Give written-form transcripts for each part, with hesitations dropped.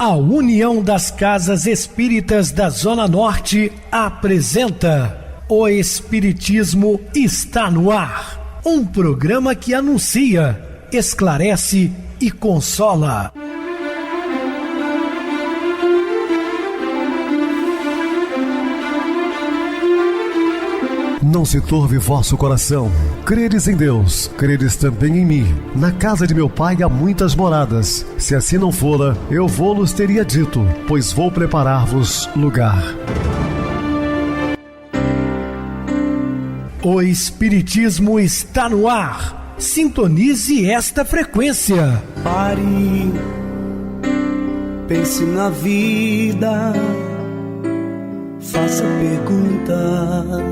A União das Casas Espíritas da Zona Norte apresenta O Espiritismo está no ar, um programa que anuncia, esclarece e consola. Não se turve vosso coração. Credes em Deus, credes também em mim. Na casa de meu pai há muitas moradas. Se assim não fora, eu vou-los teria dito, pois vou preparar-vos lugar. O Espiritismo está no ar. Sintonize esta frequência. Pare, pense na vida, faça perguntas.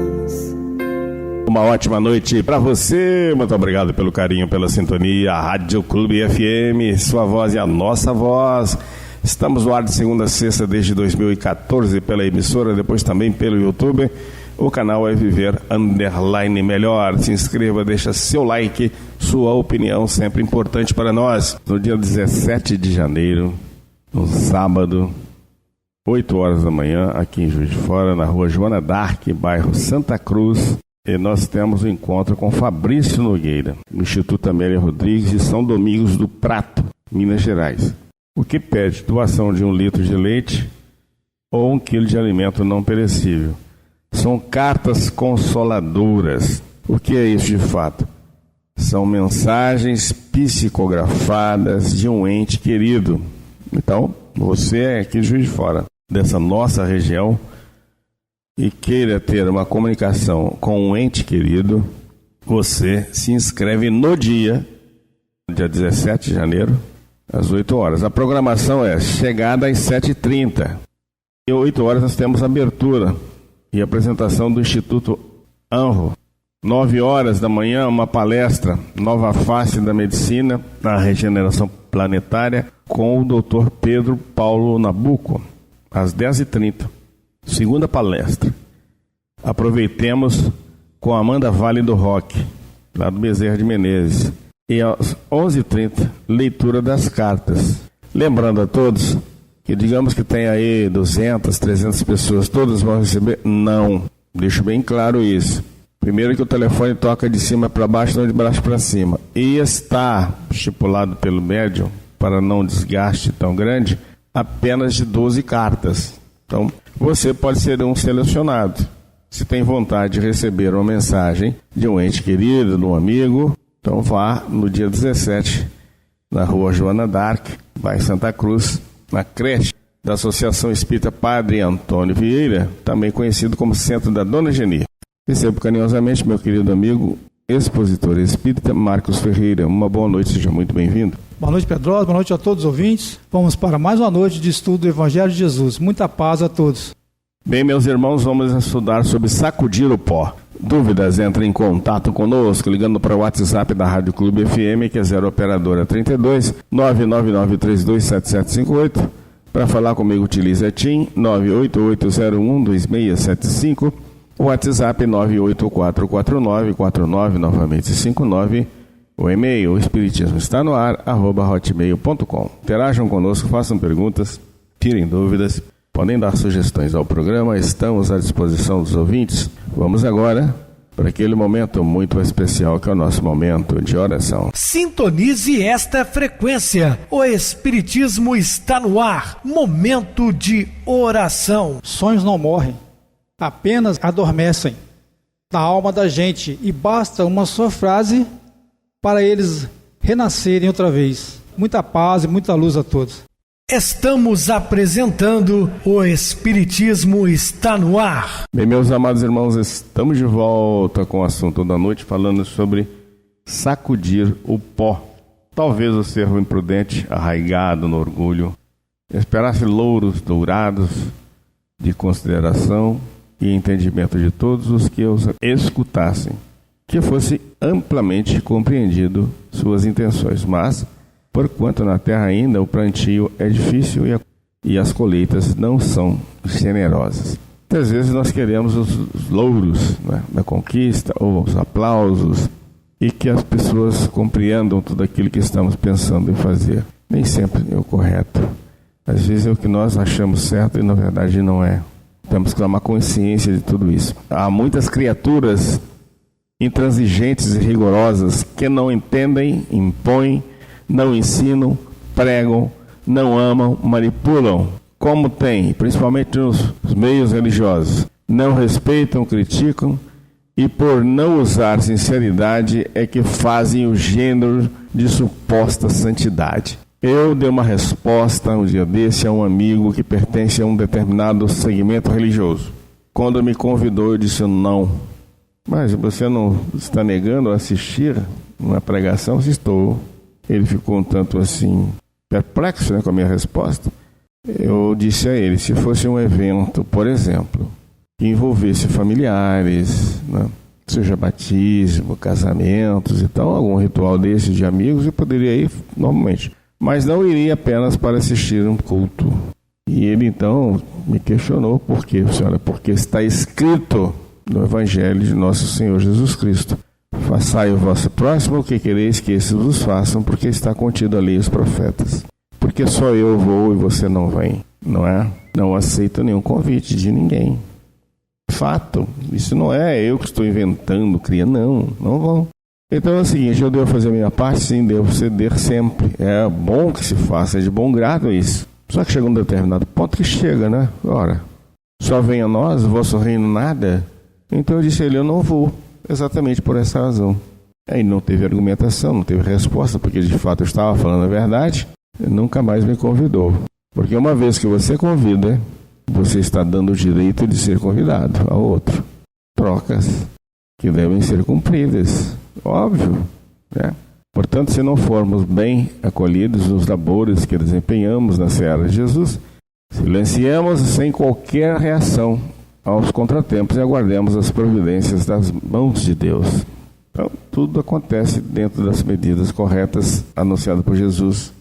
Uma ótima noite para você, muito obrigado pelo carinho, pela sintonia. Rádio Clube FM, sua voz e a nossa voz. Estamos no ar de segunda a sexta desde 2014 pela emissora, depois também pelo YouTube. O canal é Viver _ Melhor. Se inscreva, deixa seu like, sua opinião sempre importante para nós. No dia 17 de janeiro, no sábado, 8 horas da manhã, aqui em Juiz de Fora, na rua Joana d'Arc, bairro Santa Cruz. E nós temos um encontro com Fabrício Nogueira, no Instituto Amélia Rodrigues de São Domingos do Prato, Minas Gerais. O que pede doação de 1 litro de leite ou 1 quilo de alimento não perecível. São cartas consoladoras. O que é isso de fato? São mensagens psicografadas de um ente querido. Então, você é aqui de Juiz de Fora, dessa nossa região, e queira ter uma comunicação com um ente querido, você se inscreve no dia 17 de janeiro, às 8 horas. A programação é chegada às 7h30. E às 8 horas nós temos abertura e apresentação do Instituto Anro. 9 horas da manhã, uma palestra, Nova Face da Medicina, na Regeneração Planetária, com o Dr. Pedro Paulo Nabuco, às 10h30. Segunda palestra. Aproveitemos com Amanda Vale do Roque, lá do Bezerra de Menezes. E às 11h30, leitura das cartas. Lembrando a todos que, digamos que tem aí 200, 300 pessoas, todas vão receber? Não. Deixo bem claro isso. Primeiro que o telefone toca de cima para baixo, não de baixo para cima. E está estipulado pelo médium, para não desgaste tão grande, apenas de 12 cartas. Então, você pode ser um selecionado. Se tem vontade de receber uma mensagem de um ente querido, de um amigo, então vá no dia 17, na rua Joana d'Arc, bairro Santa Cruz, na creche da Associação Espírita Padre Antônio Vieira, também conhecido como Centro da Dona Geni. Recebo carinhosamente meu querido amigo, expositor espírita Marcos Ferreira. Uma boa noite, seja muito bem-vindo. Boa noite, Pedrosa, boa noite a todos os ouvintes. Vamos para mais uma noite de estudo do Evangelho de Jesus. Muita paz a todos. Bem, meus irmãos, vamos estudar sobre sacudir o pó. Dúvidas, entre em contato conosco, ligando para o WhatsApp da Rádio Clube FM, que é 0 operadora 32 999327758. Para falar comigo, utilize a TIM 988012675. O WhatsApp 9844949, novamente 59. O e-mail, o espiritismo está no ar, @hotmail.com. Interajam conosco, façam perguntas, tirem dúvidas, podem dar sugestões ao programa, estamos à disposição dos ouvintes. Vamos agora para aquele momento muito especial que é o nosso momento de oração. Sintonize esta frequência. O Espiritismo está no ar. Momento de oração. Sonhos não morrem, apenas adormecem na alma da gente e basta uma só frase para eles renascerem outra vez. Muita paz e muita luz a todos. Estamos apresentando O Espiritismo está no ar. Bem, meus amados irmãos, estamos de volta com o assunto da noite, falando sobre sacudir o pó. Talvez o servo imprudente, arraigado no orgulho, esperasse louros dourados de consideração e entendimento de todos os que os escutassem, que fosse amplamente compreendido suas intenções, mas, porquanto na terra ainda o plantio é difícil e as colheitas não são generosas. Muitas vezes nós queremos os louros, né, da conquista, ou os aplausos, e que as pessoas compreendam tudo aquilo que estamos pensando em fazer. Nem sempre é o correto. Às vezes é o que nós achamos certo e na verdade não é. Temos que tomar consciência de tudo isso. Há muitas criaturas intransigentes e rigorosas que não entendem, impõem, não ensinam, pregam, não amam, manipulam, como tem, principalmente nos meios religiosos. Não respeitam, criticam e por não usar sinceridade é que fazem o gênero de suposta santidade. Eu dei uma resposta um dia desse a um amigo que pertence a um determinado segmento religioso. Quando me convidou, eu disse não. Mas você não está negando assistir uma pregação? Estou. Ele ficou um tanto assim perplexo, com a minha resposta. Eu disse a ele, se fosse um evento, por exemplo, que envolvesse familiares, seja batismo, casamentos e tal, algum ritual desse de amigos, eu poderia ir normalmente. Mas não iria apenas para assistir um culto. E ele então me questionou por quê, senhora? Porque está escrito no Evangelho de nosso Senhor Jesus Cristo: façai o vosso próximo o que quereis que esses vos façam, porque está contido ali os profetas. Porque só eu vou e você não vem, não é? Não aceito nenhum convite de ninguém. Fato, isso não é eu que estou inventando, não vão. Então é o seguinte, eu devo fazer a minha parte? Sim, devo ceder sempre. É bom que se faça, é de bom grado isso. Só que chega um determinado ponto que chega, né? Ora, só venha a nós, o vosso reino nada. Então eu disse a ele, eu não vou, exatamente por essa razão. Aí não teve argumentação, não teve resposta, porque de fato eu estava falando a verdade. Ele nunca mais me convidou. Porque uma vez que você convida, você está dando o direito de ser convidado ao outro. Trocas que devem ser cumpridas. Óbvio, né? Portanto, se não formos bem acolhidos nos labores que desempenhamos na seara de Jesus, silenciemos sem qualquer reação aos contratempos e aguardemos as providências das mãos de Deus. Então, tudo acontece dentro das medidas corretas anunciadas por Jesus,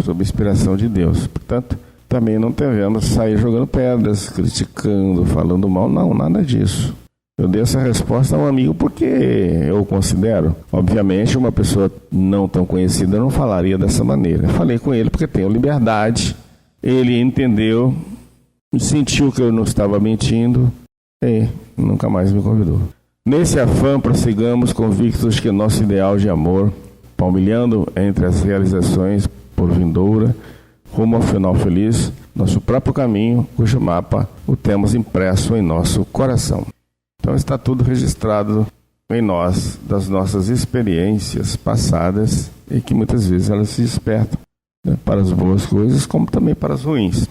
sob inspiração de Deus. Portanto, também não devemos sair jogando pedras, criticando, falando mal. Não, nada disso. Eu dei essa resposta a um amigo porque eu considero. Obviamente, uma pessoa não tão conhecida não falaria dessa maneira. Eu falei com ele porque tenho liberdade. Ele entendeu, sentiu que eu não estava mentindo e nunca mais me convidou. Nesse afã, prossigamos convictos que nosso ideal de amor, palmilhando entre as realizações por vindoura, rumo ao final feliz, nosso próprio caminho, cujo mapa o temos impresso em nosso coração. Então está tudo registrado em nós, das nossas experiências passadas, e que muitas vezes elas se despertam, né, para as boas coisas, como também para as ruins.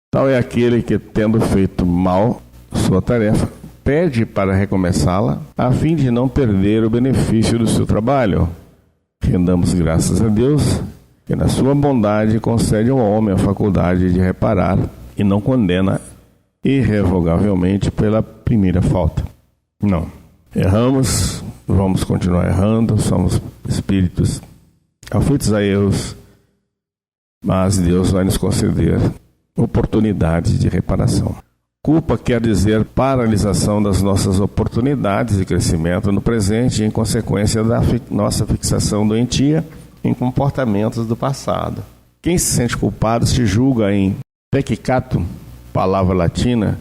Tal é aquele que, tendo feito mal sua tarefa, pede para recomeçá-la, a fim de não perder o benefício do seu trabalho. Rendamos graças a Deus, que na sua bondade concede ao homem a faculdade de reparar e não condena irrevogavelmente pela primeira falta. Não. Erramos, vamos continuar errando, somos espíritos aflitos a erros, mas Deus vai nos conceder oportunidade de reparação. Culpa quer dizer paralisação das nossas oportunidades de crescimento no presente, em consequência da nossa fixação doentia em comportamentos do passado. Quem se sente culpado se julga em peccato, palavra latina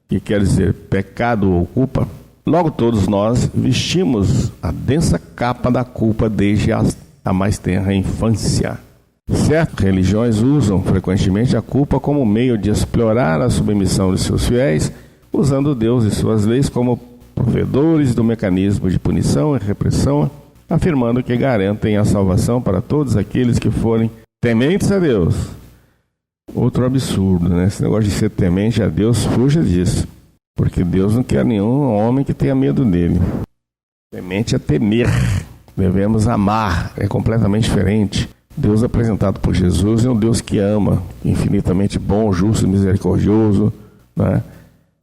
que quer dizer pecado ou culpa. Logo todos nós vestimos a densa capa da culpa desde a mais tenra infância. Certas religiões usam frequentemente a culpa como meio de explorar a submissão de seus fiéis, usando Deus e suas leis como provedores do mecanismo de punição e repressão, afirmando que garantem a salvação para todos aqueles que forem tementes a Deus. Outro absurdo, né? Esse negócio de ser temente a Deus, fuja disso. Porque Deus não quer nenhum homem que tenha medo dele. Temente é temer. Devemos amar. É completamente diferente. Deus apresentado por Jesus é um Deus que ama, infinitamente bom, justo e misericordioso, né?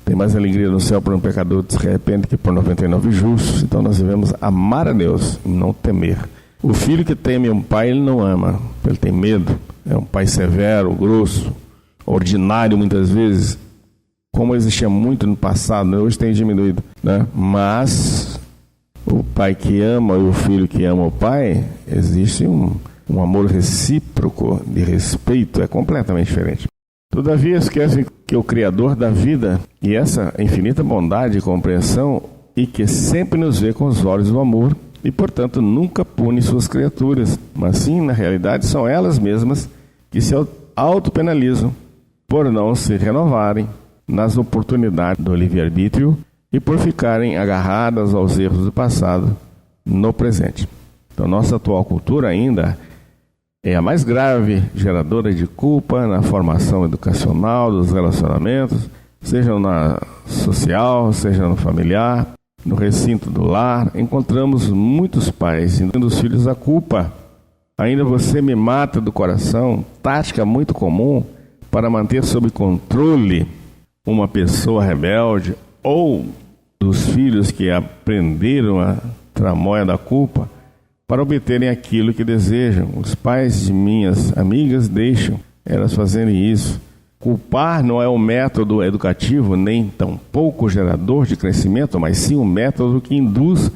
Tem mais alegria no céu por um pecador que se arrepende que por 99 justos. Então nós devemos amar a Deus e não temer. O filho que teme um pai, ele não ama, ele tem medo. É um pai severo, grosso, ordinário muitas vezes, como existia muito no passado, né? Hoje tem diminuído, né? Mas o pai que ama e o filho que ama o pai, existe um amor recíproco recíproco de respeito é completamente diferente. Todavia esquecem que o Criador da vida e essa infinita bondade e compreensão e que sempre nos vê com os olhos do amor e, portanto, nunca pune suas criaturas, mas sim, na realidade, são elas mesmas que se autopenalizam por não se renovarem nas oportunidades do livre-arbítrio e por ficarem agarradas aos erros do passado no presente. Então, nossa atual cultura ainda é a mais grave geradora de culpa na formação educacional dos relacionamentos, seja na social, seja no familiar. No recinto do lar, encontramos muitos pais induzindo os filhos à culpa. Ainda você me mata do coração, tática muito comum para manter sob controle uma pessoa rebelde ou dos filhos que aprenderam a tramóia da culpa para obterem aquilo que desejam. Os pais de minhas amigas deixam elas fazerem isso. Culpar não é um método educativo, nem tampouco gerador de crescimento, mas sim um método que induz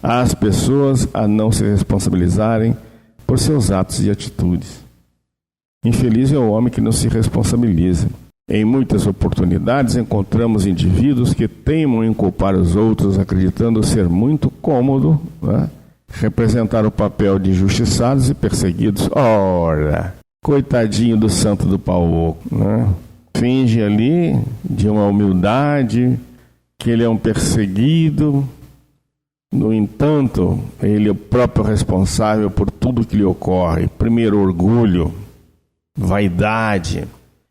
as pessoas a não se responsabilizarem por seus atos e atitudes. Infeliz é o homem que não se responsabiliza. Em muitas oportunidades encontramos indivíduos que teimam em culpar os outros, acreditando ser muito cômodo, né, representar o papel de injustiçados e perseguidos. Ora, coitadinho do santo do pau oco, né? Finge ali de uma humildade, que ele é um perseguido. No entanto, ele é o próprio responsável por tudo que lhe ocorre. Primeiro, orgulho, vaidade.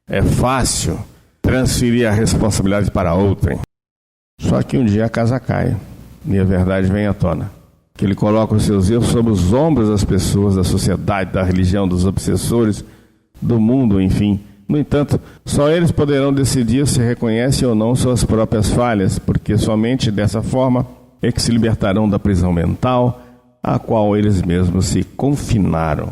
É fácil transferir a responsabilidade para outrem. Só que um dia a casa cai e a verdade vem à tona. Que ele coloca os seus erros sobre os ombros das pessoas, da sociedade, da religião, dos obsessores, do mundo, enfim. No entanto, só eles poderão decidir se reconhecem ou não suas próprias falhas, porque somente dessa forma é que se libertarão da prisão mental a qual eles mesmos se confinaram.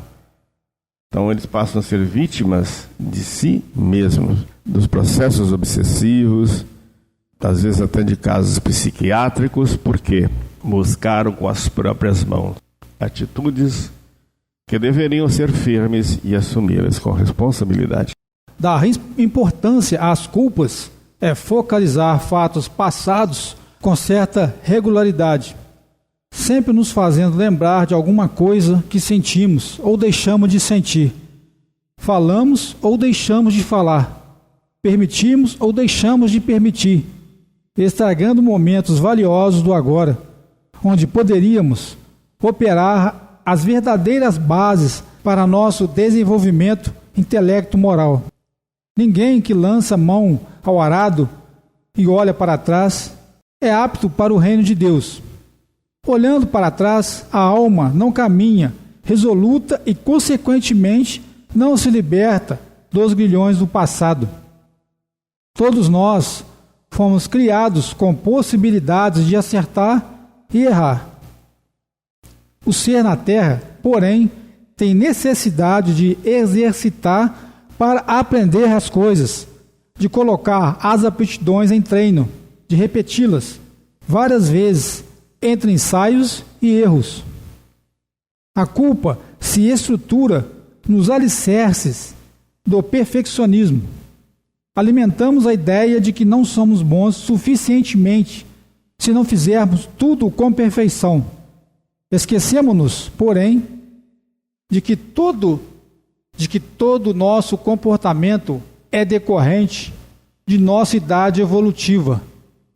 Então eles passam a ser vítimas de si mesmos, dos processos obsessivos, às vezes até de casos psiquiátricos, porque buscaram com as próprias mãos atitudes que deveriam ser firmes e assumi-las com responsabilidade. Dar importância às culpas é focalizar fatos passados com certa regularidade, sempre nos fazendo lembrar de alguma coisa que sentimos ou deixamos de sentir, falamos ou deixamos de falar, permitimos ou deixamos de permitir, estragando momentos valiosos do agora, onde poderíamos operar as verdadeiras bases para nosso desenvolvimento intelecto-moral. Ninguém que lança mão ao arado e olha para trás é apto para o reino de Deus. Olhando para trás, a alma não caminha resoluta e, consequentemente, não se liberta dos grilhões do passado. Todos nós fomos criados com possibilidades de acertar e errar. O ser na Terra, porém, tem necessidade de exercitar para aprender as coisas, de colocar as aptidões em treino, de repeti-las várias vezes, entre ensaios e erros. A culpa se estrutura nos alicerces do perfeccionismo. Alimentamos a ideia de que não somos bons suficientemente se não fizermos tudo com perfeição. Esquecemos-nos, porém, de que todo nosso comportamento é decorrente de nossa idade evolutiva,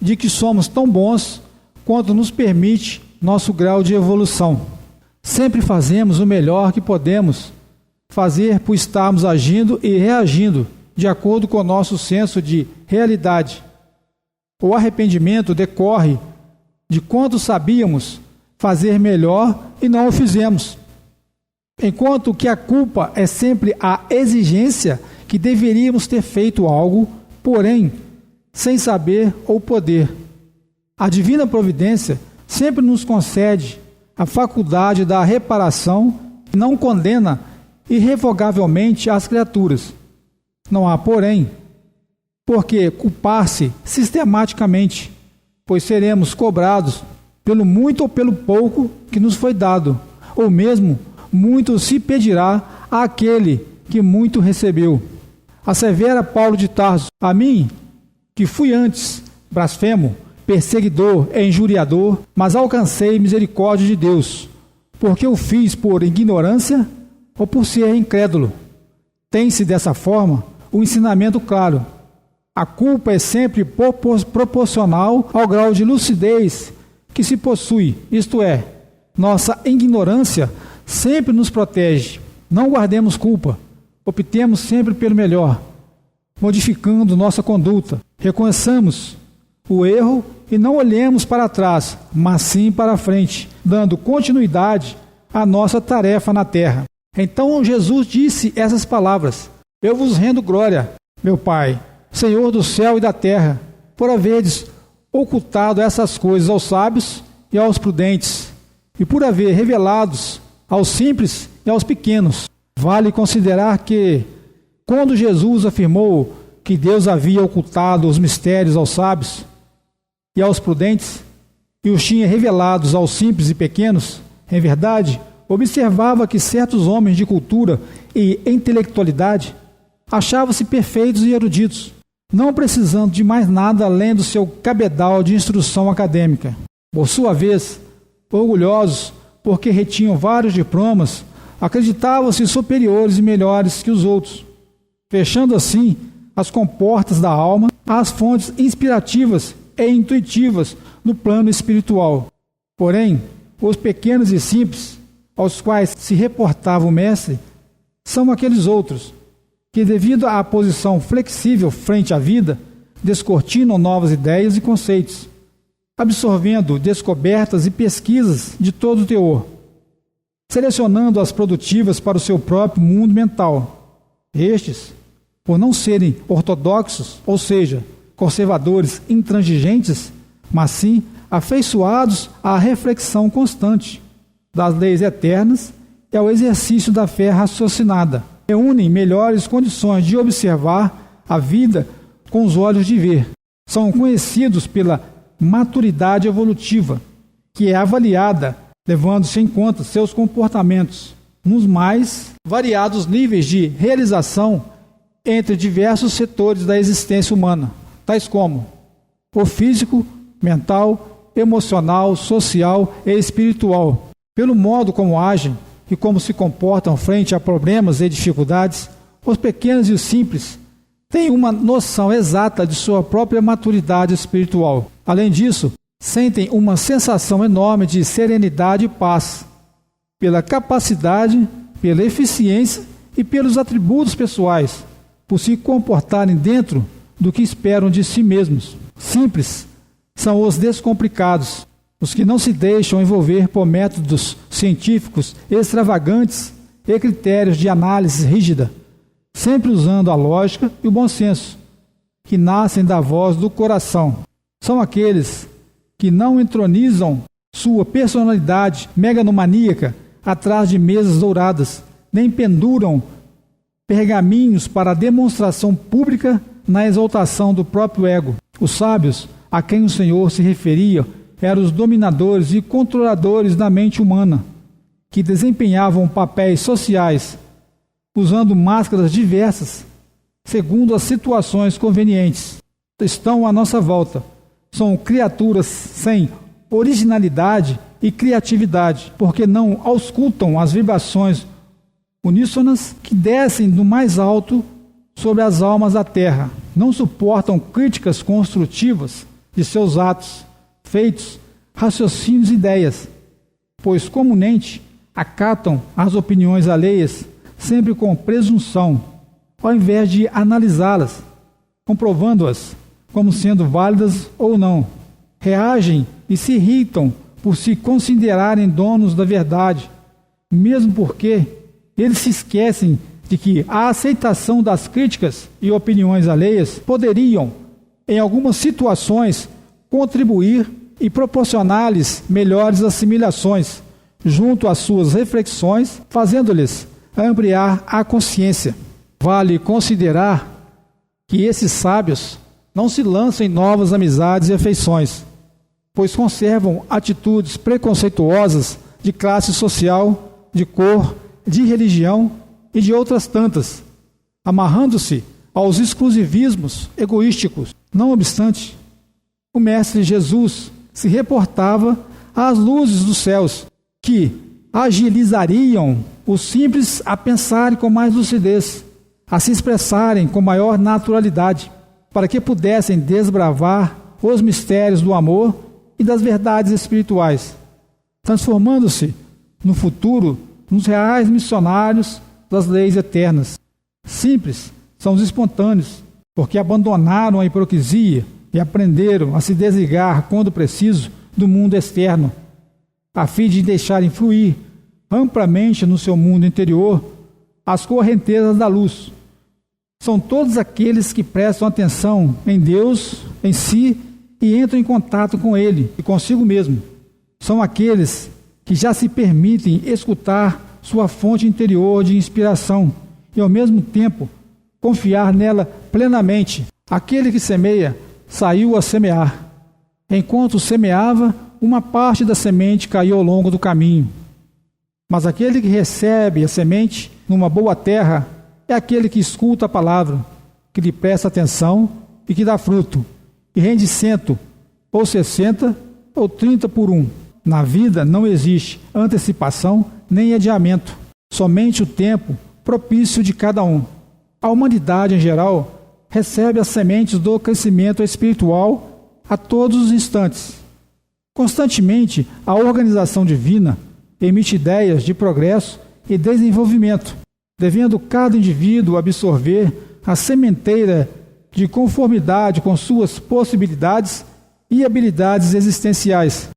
de que somos tão bons quanto nos permite nosso grau de evolução. Sempre fazemos o melhor que podemos fazer por estarmos agindo e reagindo de acordo com o nosso senso de realidade. O arrependimento decorre de quanto sabíamos fazer melhor e não o fizemos. Enquanto que a culpa é sempre a exigência que deveríamos ter feito algo, porém, sem saber ou poder. A divina providência sempre nos concede a faculdade da reparação e não condena irrevogavelmente as criaturas. Não há, porém, por que culpar-se sistematicamente, pois seremos cobrados pelo muito ou pelo pouco que nos foi dado, ou mesmo muito se pedirá àquele que muito recebeu. Assevera Paulo de Tarso: a mim, que fui antes blasfemo, perseguidor e injuriador, mas alcancei misericórdia de Deus, porque o fiz por ignorância ou por ser incrédulo. Tem-se dessa forma o ensinamento claro. A culpa é sempre proporcional ao grau de lucidez que se possui, isto é, nossa ignorância sempre nos protege. Não guardemos culpa, optemos sempre pelo melhor, modificando nossa conduta. Reconheçamos o erro e não olhemos para trás, mas sim para frente, dando continuidade à nossa tarefa na terra. Então Jesus disse essas palavras: eu vos rendo glória, meu Pai, Senhor do céu e da terra, por haverdes ocultado essas coisas aos sábios e aos prudentes, e por haver revelados aos simples e aos pequenos. Vale considerar que, quando Jesus afirmou que Deus havia ocultado os mistérios aos sábios e aos prudentes, e os tinha revelados aos simples e pequenos, em verdade, observava que certos homens de cultura e intelectualidade achavam-se perfeitos e eruditos, não precisando de mais nada além do seu cabedal de instrução acadêmica. Por sua vez, orgulhosos porque retinham vários diplomas, acreditavam-se superiores e melhores que os outros, fechando assim as comportas da alma às fontes inspirativas e intuitivas no plano espiritual. Porém, os pequenos e simples, aos quais se reportava o mestre, são aqueles outros que, devido à posição flexível frente à vida, descortinam novas ideias e conceitos, absorvendo descobertas e pesquisas de todo o teor, selecionando as produtivas para o seu próprio mundo mental. Estes, por não serem ortodoxos, ou seja, conservadores intransigentes, mas sim afeiçoados à reflexão constante das leis eternas e ao exercício da fé raciocinada, reúnem melhores condições de observar a vida com os olhos de ver. São conhecidos pela maturidade evolutiva, que é avaliada levando-se em conta seus comportamentos nos mais variados níveis de realização entre diversos setores da existência humana, tais como o físico, mental, emocional, social e espiritual. Pelo modo como agem e como se comportam frente a problemas e dificuldades, os pequenos e os simples têm uma noção exata de sua própria maturidade espiritual. Além disso, sentem uma sensação enorme de serenidade e paz, pela capacidade, pela eficiência e pelos atributos pessoais, por se comportarem dentro do que esperam de si mesmos. Simples são os descomplicados, os que não se deixam envolver por métodos científicos extravagantes e critérios de análise rígida, sempre usando a lógica e o bom senso, que nascem da voz do coração. São aqueles que não entronizam sua personalidade megalomaníaca atrás de mesas douradas, nem penduram pergaminhos para a demonstração pública na exaltação do próprio ego. Os sábios, a quem o Senhor se referia, eram os dominadores e controladores da mente humana, que desempenhavam papéis sociais, usando máscaras diversas, segundo as situações convenientes. Estão à nossa volta. São criaturas sem originalidade e criatividade, porque não auscultam as vibrações uníssonas que descem do mais alto sobre as almas da terra. Não suportam críticas construtivas de seus atos, feitos, raciocínios e ideias, pois comumente acatam as opiniões alheias sempre com presunção, ao invés de analisá-las, comprovando-as como sendo válidas ou não. Reagem e se irritam por se considerarem donos da verdade, mesmo porque eles se esquecem de que a aceitação das críticas e opiniões alheias poderiam, em algumas situações, contribuir e proporcionar-lhes melhores assimilações junto às suas reflexões, fazendo-lhes ampliar a consciência. Vale considerar que esses sábios não se lançam em novas amizades e afeições, pois conservam atitudes preconceituosas de classe social, de cor, de religião e de outras tantas, amarrando-se aos exclusivismos egoísticos. Não obstante, o Mestre Jesus se reportava às luzes dos céus, que agilizariam os simples a pensarem com mais lucidez, a se expressarem com maior naturalidade, para que pudessem desbravar os mistérios do amor e das verdades espirituais, transformando-se no futuro nos reais missionários das leis eternas. Simples são os espontâneos, porque abandonaram a hipocrisia e aprenderam a se desligar, quando preciso, do mundo externo, a fim de deixarem fluir amplamente no seu mundo interior as correntezas da luz. São todos aqueles que prestam atenção em Deus, em si, e entram em contato com Ele e consigo mesmo. São aqueles que já se permitem escutar sua fonte interior de inspiração e, ao mesmo tempo, confiar nela plenamente. Aquele que semeia saiu a semear. Enquanto semeava, uma parte da semente caiu ao longo do caminho. Mas aquele que recebe a semente numa boa terra é aquele que escuta a palavra, que lhe presta atenção e que dá fruto, e rende 100, ou 60, ou 30 por 1. Na vida não existe antecipação nem adiamento, somente o tempo propício de cada um. A humanidade em geral recebe as sementes do crescimento espiritual a todos os instantes. Constantemente, a organização divina emite ideias de progresso e desenvolvimento, devendo cada indivíduo absorver a sementeira de conformidade com suas possibilidades e habilidades existenciais.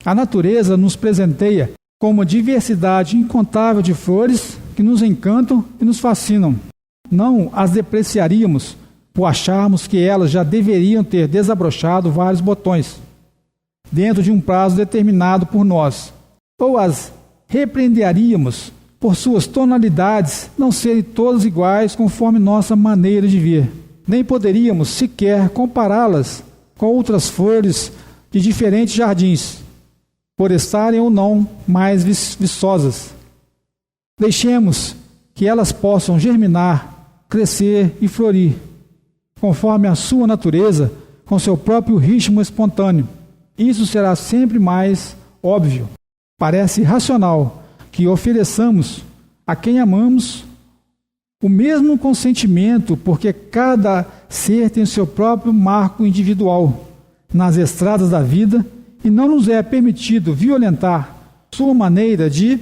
A natureza nos presenteia com uma diversidade incontável de flores que nos encantam e nos fascinam. Não as depreciaríamos por acharmos que elas já deveriam ter desabrochado vários botões dentro de um prazo determinado por nós, ou as repreenderíamos por suas tonalidades não serem todas iguais conforme nossa maneira de ver. Nem poderíamos sequer compará-las com outras flores de diferentes jardins, por estarem ou não mais viçosas. Deixemos que elas possam germinar, crescer e florir, conforme a sua natureza, com seu próprio ritmo espontâneo. Isso será sempre mais óbvio. Parece racional que ofereçamos a quem amamos o mesmo consentimento, porque cada ser tem seu próprio marco individual nas estradas da vida e não nos é permitido violentar sua maneira de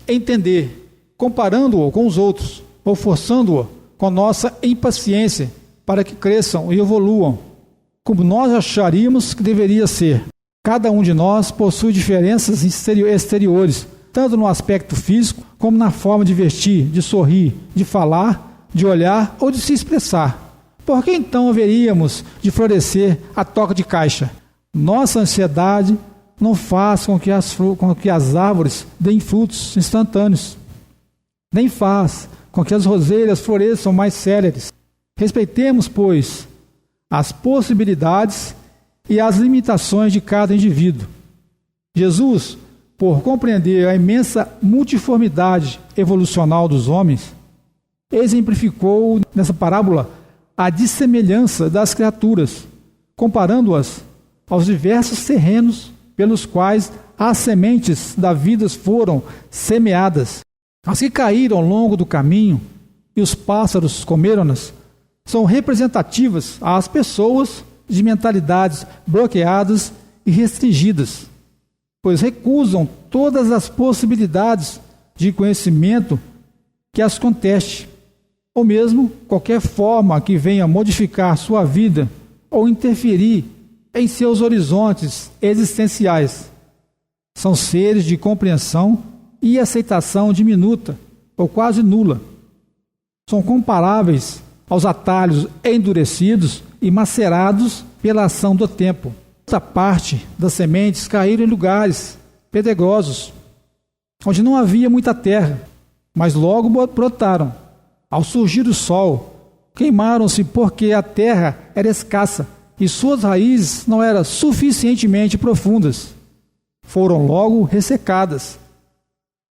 entender, comparando-o com os outros ou forçando-o com nossa impaciência para que cresçam e evoluam como nós acharíamos que deveria ser. Cada um de nós possui diferenças exteriores, tanto no aspecto físico, como na forma de vestir, de sorrir, de falar, de olhar ou de se expressar. Por que então haveríamos de florescer a toque de caixa? Nossa ansiedade não faz com que as árvores deem frutos instantâneos, nem faz com que as roseiras floresçam mais céleres. Respeitemos, pois, as possibilidades e as limitações de cada indivíduo. Jesus, por compreender a imensa multiformidade evolucional dos homens, exemplificou nessa parábola a dissemelhança das criaturas, comparando-as aos diversos terrenos pelos quais as sementes da vida foram semeadas. As que caíram ao longo do caminho e os pássaros comeram-nas são representativas às pessoas de mentalidades bloqueadas e restringidas, pois recusam todas as possibilidades de conhecimento que as conteste, ou mesmo qualquer forma que venha modificar sua vida ou interferir em seus horizontes existenciais. São seres de compreensão e aceitação diminuta ou quase nula. São comparáveis aos atalhos endurecidos e macerados pela ação do tempo. Essa parte das sementes caíram em lugares pedregosos, onde não havia muita terra, mas logo brotaram. Ao surgir o sol, queimaram-se porque a terra era escassa e suas raízes não eram suficientemente profundas. Foram logo ressecadas,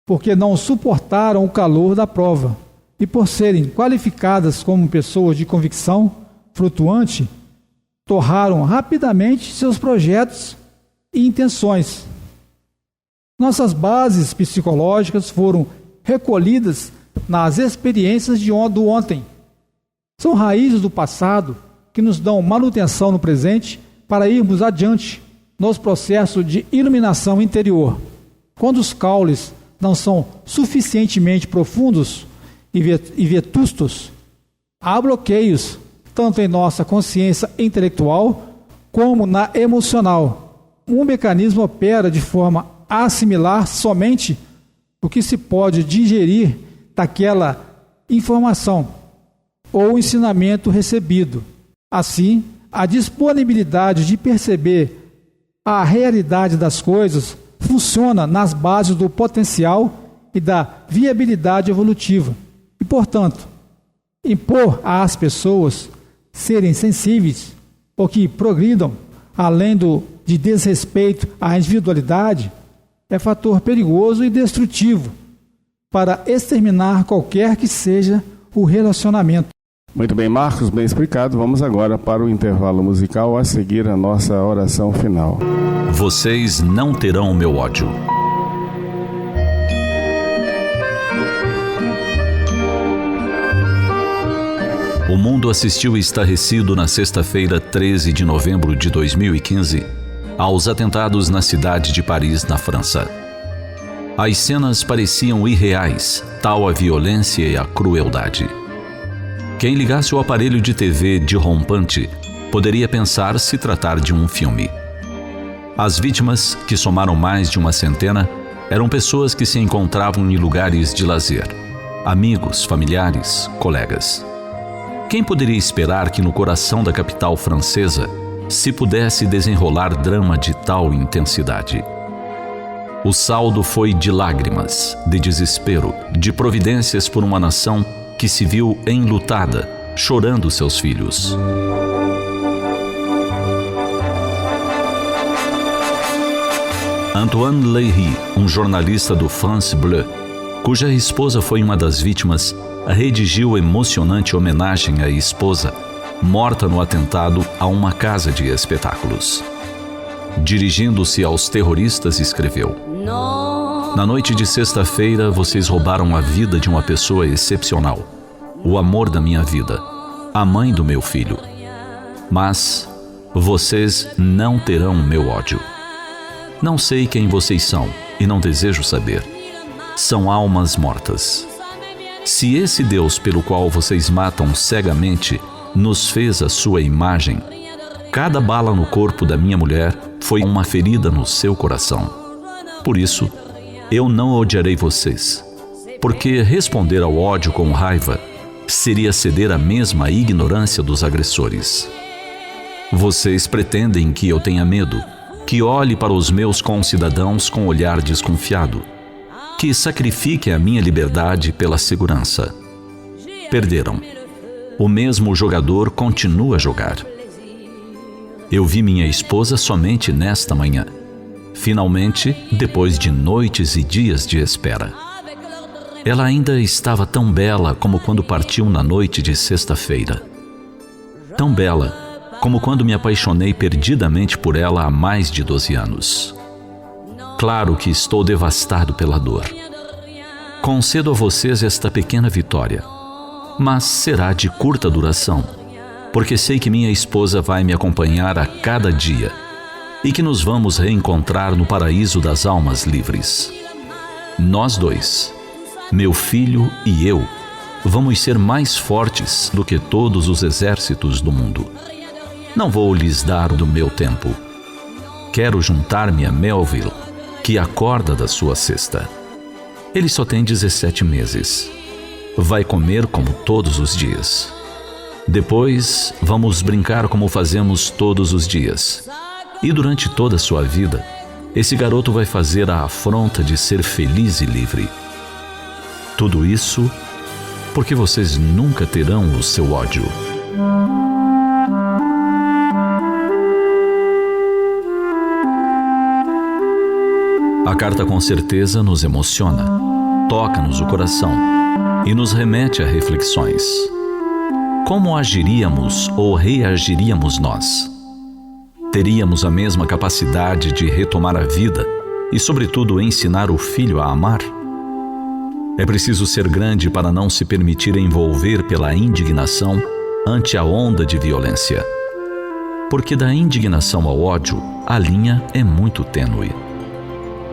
porque não suportaram o calor da prova. e por serem qualificadas como pessoas de convicção flutuante, torraram rapidamente seus projetos e intenções. Nossas bases psicológicas foram recolhidas nas experiências do ontem. São raízes do passado que nos dão manutenção no presente para irmos adiante nos processos de iluminação interior. Quando os caules não são suficientemente profundos e vetustos, há bloqueios tanto em nossa consciência intelectual como na emocional. Um mecanismo opera de forma a assimilar somente o que se pode digerir daquela informação ou ensinamento recebido. Assim, a disponibilidade de perceber a realidade das coisas funciona nas bases do potencial e da viabilidade evolutiva. E, portanto, impor às pessoas serem sensíveis ou que progridam além de desrespeito à individualidade é fator perigoso e destrutivo para exterminar qualquer que seja o relacionamento. Muito bem, Marcos, bem explicado. Vamos agora para o intervalo musical, a seguir a nossa oração final. Vocês não terão o meu ódio. O mundo assistiu estarrecido na sexta-feira, 13 de novembro de 2015, aos atentados na cidade de Paris, na França. As cenas pareciam irreais, tal a violência e a crueldade. Quem ligasse o aparelho de TV de rompante poderia pensar se tratar de um filme. As vítimas, que somaram mais de uma centena, eram pessoas que se encontravam em lugares de lazer, amigos, familiares, colegas. Quem poderia esperar que no coração da capital francesa se pudesse desenrolar drama de tal intensidade? O saldo foi de lágrimas, de desespero, de providências por uma nação que se viu enlutada, chorando seus filhos. Antoine Leiry, um jornalista do France Bleu, cuja esposa foi uma das vítimas, redigiu emocionante homenagem à esposa, morta no atentado a uma casa de espetáculos. Dirigindo-se aos terroristas, escreveu: "Na noite de sexta-feira, vocês roubaram a vida de uma pessoa excepcional, o amor da minha vida, a mãe do meu filho. Mas vocês não terão meu ódio. Não sei quem vocês são e não desejo saber. São almas mortas. Se esse Deus pelo qual vocês matam cegamente nos fez a sua imagem, cada bala no corpo da minha mulher foi uma ferida no seu coração. Por isso, eu não odiarei vocês, porque responder ao ódio com raiva seria ceder à mesma ignorância dos agressores. Vocês pretendem que eu tenha medo, que olhe para os meus concidadãos com olhar desconfiado, que sacrifique a minha liberdade pela segurança. Perderam. O mesmo jogador continua a jogar. Eu vi minha esposa somente nesta manhã. Finalmente, depois de noites e dias de espera. Ela ainda estava tão bela como quando partiu na noite de sexta-feira. Tão bela como quando me apaixonei perdidamente por ela há mais de 12 anos. Claro que estou devastado pela dor. Concedo a vocês esta pequena vitória, mas será de curta duração, porque sei que minha esposa vai me acompanhar a cada dia e que nos vamos reencontrar no paraíso das almas livres. Nós dois, meu filho e eu, vamos ser mais fortes do que todos os exércitos do mundo. Não vou lhes dar do meu tempo. Quero juntar-me a Melville, que acorda da sua cesta. Ele só tem 17 meses. Vai comer como todos os dias. Depois, vamos brincar como fazemos todos os dias. E durante toda a sua vida, esse garoto vai fazer a afronta de ser feliz e livre. Tudo isso porque vocês nunca terão o seu ódio. A carta com certeza nos emociona, toca-nos o coração e nos remete a reflexões. Como agiríamos ou reagiríamos nós? Teríamos a mesma capacidade de retomar a vida e, sobretudo, ensinar o filho a amar? É preciso ser grande para não se permitir envolver pela indignação ante a onda de violência. Porque da indignação ao ódio, a linha é muito tênue.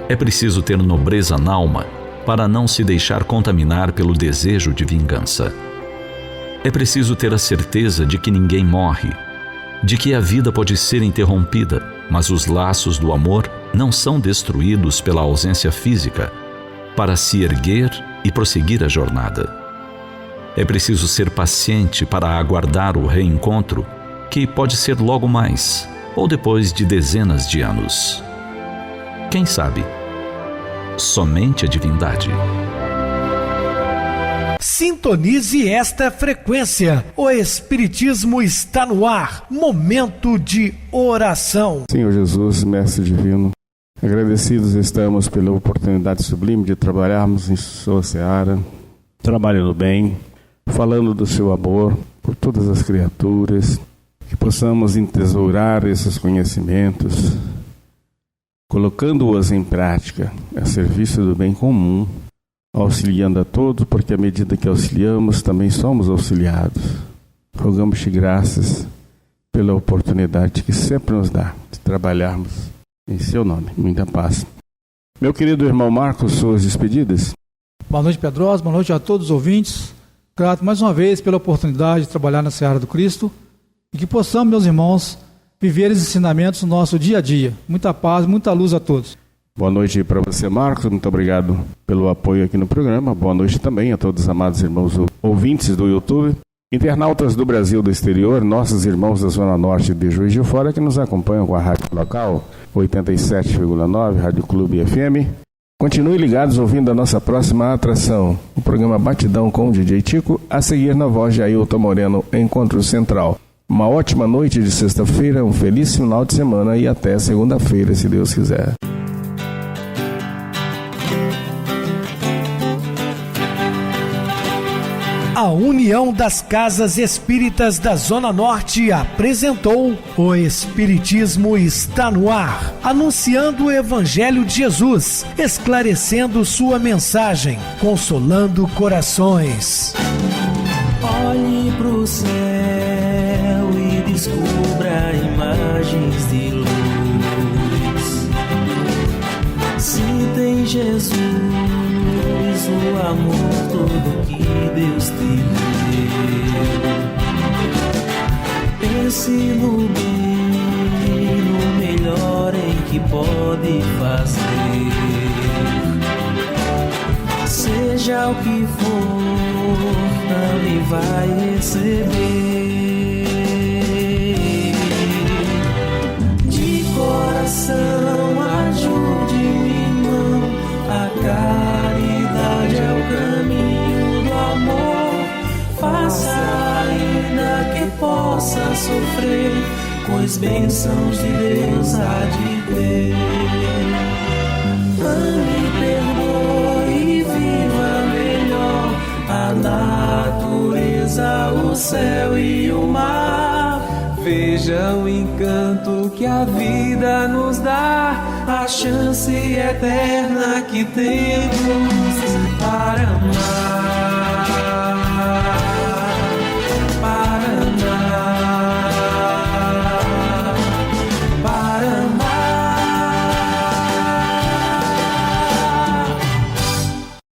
É preciso ter nobreza na alma para não se deixar contaminar pelo desejo de vingança. É preciso ter a certeza de que ninguém morre, de que a vida pode ser interrompida, mas os laços do amor não são destruídos pela ausência física, para se erguer e prosseguir a jornada. É preciso ser paciente para aguardar o reencontro, que pode ser logo mais, ou depois de dezenas de anos. Quem sabe? Somente a divindade. Sintonize esta frequência. O Espiritismo está no ar. Momento de oração. Senhor Jesus, Mestre Divino, agradecidos estamos pela oportunidade sublime de trabalharmos em sua seara, trabalhando bem, falando do seu amor por todas as criaturas, que possamos entesourar esses conhecimentos, colocando-os em prática a serviço do bem comum, auxiliando a todos, porque à medida que auxiliamos, também somos auxiliados. Rogamos-te graças pela oportunidade que sempre nos dá de trabalharmos em seu nome. Muita paz. Meu querido irmão Marcos, suas despedidas. Boa noite, Pedrosa. Boa noite a todos os ouvintes. Grato mais uma vez pela oportunidade de trabalhar na Seara do Cristo e que possamos, meus irmãos, viver os ensinamentos no nosso dia a dia. Muita paz, muita luz a todos. Boa noite para você, Marcos. Muito obrigado pelo apoio aqui no programa. Boa noite também a todos os amados irmãos ouvintes do YouTube, internautas do Brasil e do exterior, nossos irmãos da Zona Norte de Juiz de Fora que nos acompanham com a rádio local 87,9, Rádio Clube FM. Continue ligados ouvindo a nossa próxima atração, o programa Batidão com o DJ Tico, a seguir na voz de Ailton Moreno, Encontro Central. Uma ótima noite de sexta-feira, um feliz final de semana e até segunda-feira, se Deus quiser. A União das Casas Espíritas da Zona Norte apresentou O Espiritismo está no ar, anunciando o Evangelho de Jesus, esclarecendo sua mensagem, consolando corações. Olhe pro céu e descubra imagens de luz. Se tem Jesus, o amor todo que Deus te deu. Pense no bem, no melhor em que pode fazer. Seja o que for, também vai receber. De coração, ajude-me, irmão, a caridade é o caminho do amor. Faça ainda que possa sofrer, pois bênçãos de Deus há de ter. Ame, perdoe e viva melhor a natureza, o céu e o mar. Veja o encanto que a vida nos dá, a chance eterna que temos para amar.